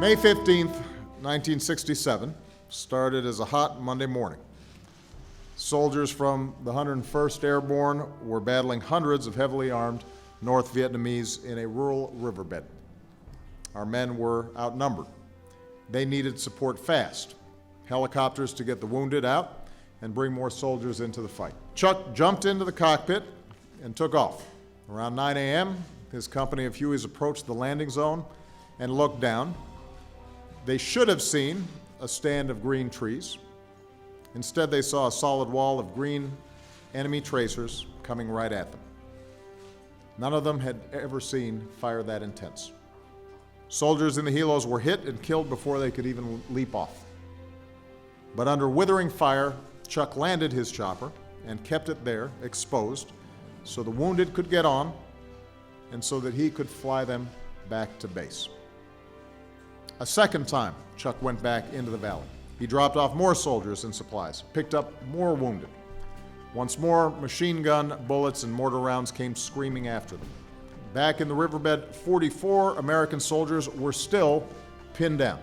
May 15th, 1967, started as a hot Monday morning. Soldiers from the 101st Airborne were battling hundreds of heavily armed North Vietnamese in a rural riverbed. Our men were outnumbered. They needed support fast, helicopters to get the wounded out and bring more soldiers into the fight. Chuck jumped into the cockpit and took off. Around 9 a.m., his company of Hueys approached the landing zone and looked down. They should have seen a stand of green trees. Instead, they saw a solid wall of green enemy tracers coming right at them. None of them had ever seen fire that intense. Soldiers in the helos were hit and killed before they could even leap off. But under withering fire, Chuck landed his chopper and kept it there, exposed, so the wounded could get on and so that he could fly them back to base. A second time, Chuck went back into the valley. He dropped off more soldiers and supplies, picked up more wounded. Once more, machine gun bullets and mortar rounds came screaming after them. Back in the riverbed, 44 American soldiers were still pinned down.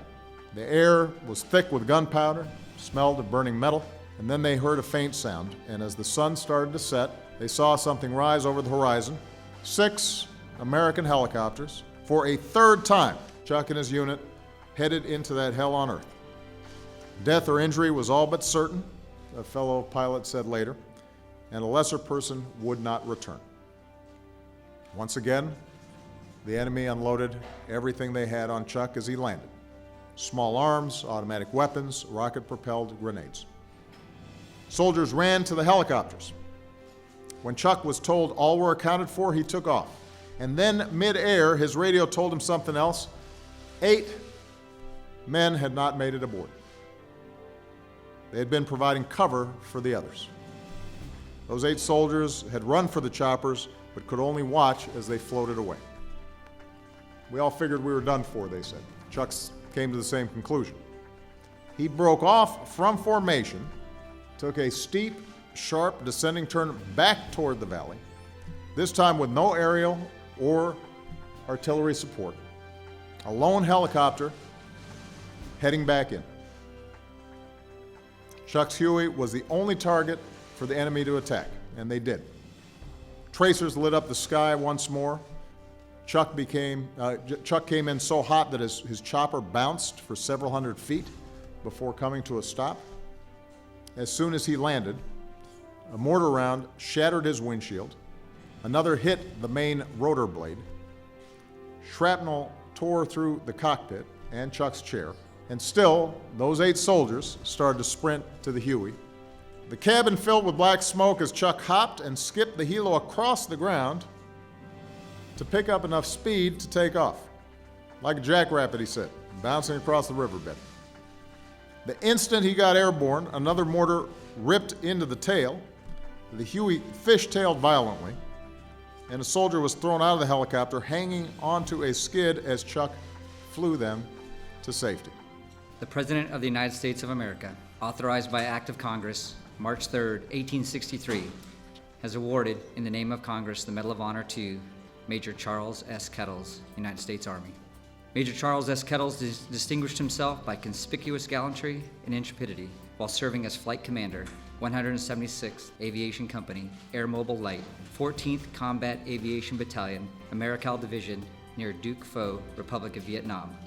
The air was thick with gunpowder, smelled of burning metal, and then they heard a faint sound, and as the sun started to set, they saw something rise over the horizon. 6 American helicopters. For a third time, Chuck and his unit headed into that hell on earth. Death or injury was all but certain, a fellow pilot said later, and a lesser person would not return. Once again, the enemy unloaded everything they had on Chuck as he landed. Small arms, automatic weapons, rocket-propelled grenades. Soldiers ran to the helicopters. When Chuck was told all were accounted for, he took off. And then, mid-air, his radio told him something else. 8 men had not made it aboard. They had been providing cover for the others. Those 8 soldiers had run for the choppers, but could only watch as they floated away. We all figured we were done for, they said. Chuck came to the same conclusion. He broke off from formation, took a steep, sharp descending turn back toward the valley, this time with no aerial or artillery support. A lone helicopter heading back in. Chuck's Huey was the only target for the enemy to attack, and they did. Tracers lit up the sky once more. Chuck came in so hot that his chopper bounced for several hundred feet before coming to a stop. As soon as he landed, a mortar round shattered his windshield. Another hit the main rotor blade. Shrapnel tore through the cockpit and Chuck's chair. And still, those 8 soldiers started to sprint to the Huey. The cabin filled with black smoke as Chuck hopped and skipped the helo across the ground to pick up enough speed to take off. Like a jackrabbit, he said, bouncing across the riverbed. The instant he got airborne, another mortar ripped into the tail. The Huey fishtailed violently, and a soldier was thrown out of the helicopter, hanging onto a skid as Chuck flew them to safety. The President of the United States of America, authorized by Act of Congress, March 3, 1863, has awarded, in the name of Congress, the Medal of Honor to Major Charles S. Kettles, United States Army. Major Charles S. Kettles distinguished himself by conspicuous gallantry and intrepidity while serving as Flight Commander, 176th Aviation Company, Air Mobile Light, 14th Combat Aviation Battalion, Americal Division, near Duc Pho, Republic of Vietnam,